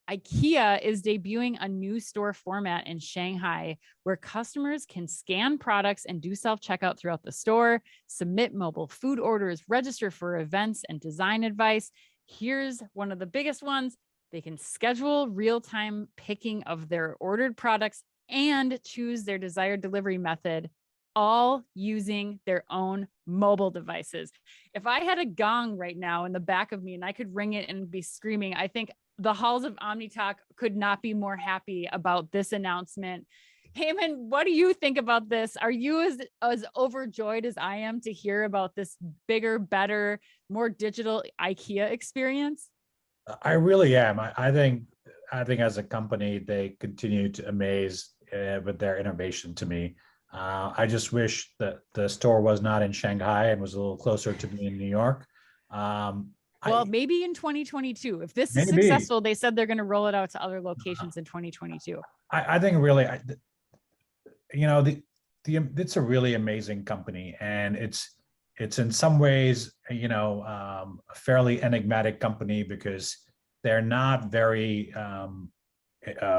IKEA is debuting a new store format in Shanghai where customers can scan products and do self-checkout throughout the store, submit mobile food orders, register for events and design advice. Here's one of the biggest ones. They can schedule real-time picking of their ordered products and choose their desired delivery method, all using their own mobile devices. If I had a gong right now in the back of me and I could ring it and be screaming, I think the halls of OmniTalk could not be more happy about this announcement. Hemant, what do you think about this? Are you as overjoyed as I am to hear about this bigger, better, more digital IKEA experience? I really am. I think as a company, they continue to amaze with their innovation to me. I just wish that the store was not in Shanghai and was a little closer to me in New York. Maybe in 2022, if this is Maybe. successful, they said they're going to roll it out to other locations in 2022. I think really, it's a really amazing company, and it's in some ways, a fairly enigmatic company because they're not very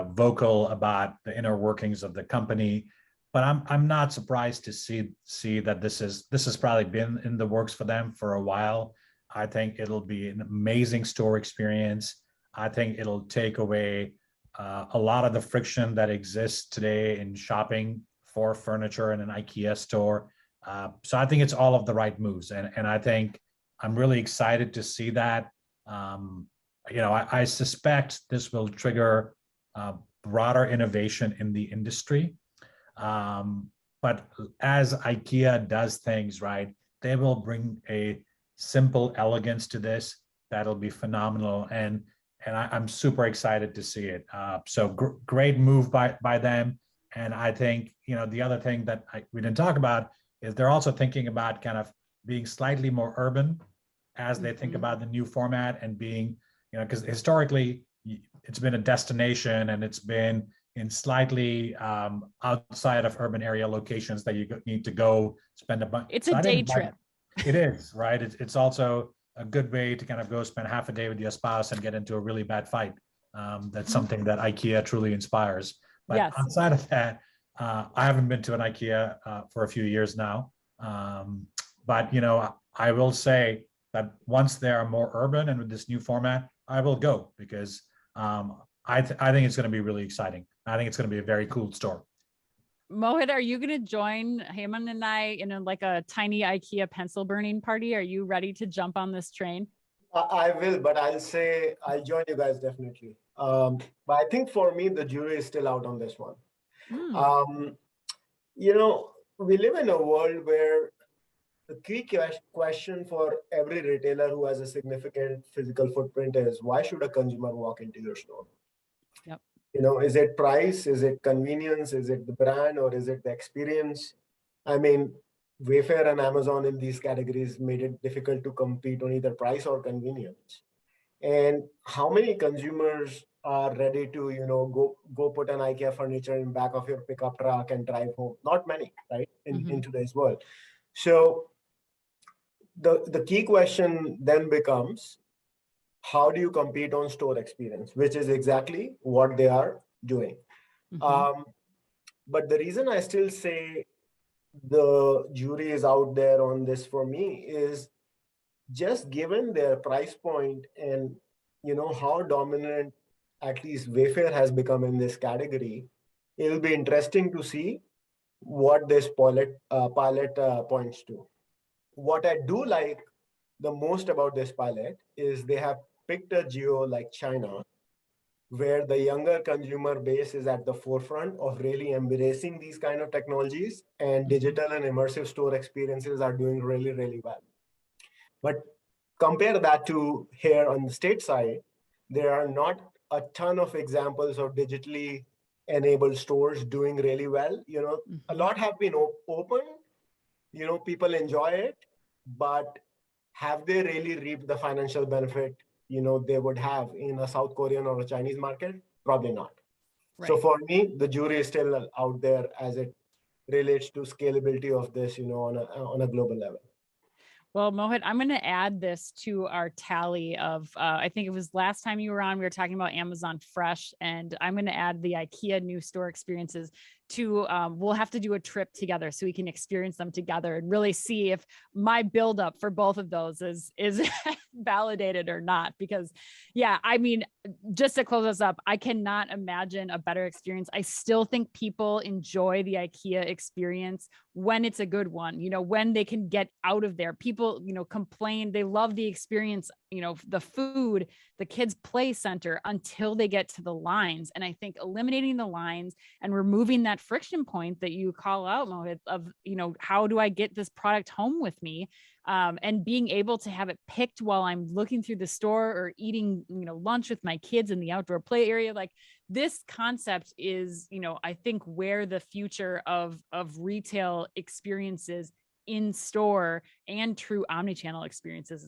vocal about the inner workings of the company. But I'm not surprised to see that this has probably been in the works for them for a while. I think it'll be an amazing store experience. I think it'll take away a lot of the friction that exists today in shopping for furniture in an IKEA store. So I think it's all of the right moves, and I think I'm really excited to see that. I suspect this will trigger broader innovation in the industry. But as IKEA does things right, they will bring a simple elegance to this that'll be phenomenal, and I'm super excited to see it. So great move by them. And I think the other thing that we didn't talk about is they're also thinking about kind of being slightly more urban as they think about the new format, and being, because historically it's been a destination and it's been in slightly outside of urban area locations that you need to go spend a bunch. It's a day trip. It is, right? It's also a good way to kind of go spend half a day with your spouse and get into a really bad fight. That's something that IKEA truly inspires. But yes, outside of that, I haven't been to an IKEA for a few years now. But I will say that once they are more urban and with this new format, I will go, because I think it's going to be really exciting. I think it's going to be a very cool store. Mohit, are you going to join Hemant and I in a tiny IKEA pencil burning party? Are you ready to jump on this train? I will, but I'll join you guys definitely. But I think for me, the jury is still out on this one. We live in a world where the key question for every retailer who has a significant physical footprint is, why should a consumer walk into your store? Yep. Is it price? Is it convenience? Is it the brand, or is it the experience? I mean, Wayfair and Amazon in these categories made it difficult to compete on either price or convenience. And how many consumers are ready to, go put an IKEA furniture in back of your pickup truck and drive home? Not many, right? In today's world. So the key question then becomes, how do you compete on store experience, which is exactly what they are doing. But the reason I still say the jury is out there on this for me is just given their price point and how dominant at least Wayfair has become in this category. It'll be interesting to see what this pilot points to. What I do like the most about this pilot is they have picked a geo like China, where the younger consumer base is at the forefront of really embracing these kind of technologies, and digital and immersive store experiences are doing really, really well. But compare that to here on the state side, there are not a ton of examples of digitally enabled stores doing really well. A lot have been open, people enjoy it, but have they really reaped the financial benefit they would have in a South Korean or a Chinese market? Probably not. Right. So for me, the jury is still out there as it relates to scalability of this, on a global level. Well, Mohit, I'm going to add this to our tally of, I think it was last time you were on, we were talking about Amazon Fresh, and I'm going to add the IKEA new store experiences to, we'll have to do a trip together so we can experience them together and really see if my buildup for both of those is validated or not. Because yeah, I mean, just to close us up, I cannot imagine a better experience. I still think people enjoy the IKEA experience when it's a good one, you know, when they can get out of there. People, you know, complain, they love the experience, you know, the food, the kids play center until they get to the lines. And I think eliminating the lines and removing that friction point that you call out, Mohit, of, you know, how do I get this product home with me? And being able to have it picked while I'm looking through the store or eating, you know, lunch with my kids in the outdoor play area. Like, this concept is, you know, I think where the future of retail experiences in store and true omnichannel experiences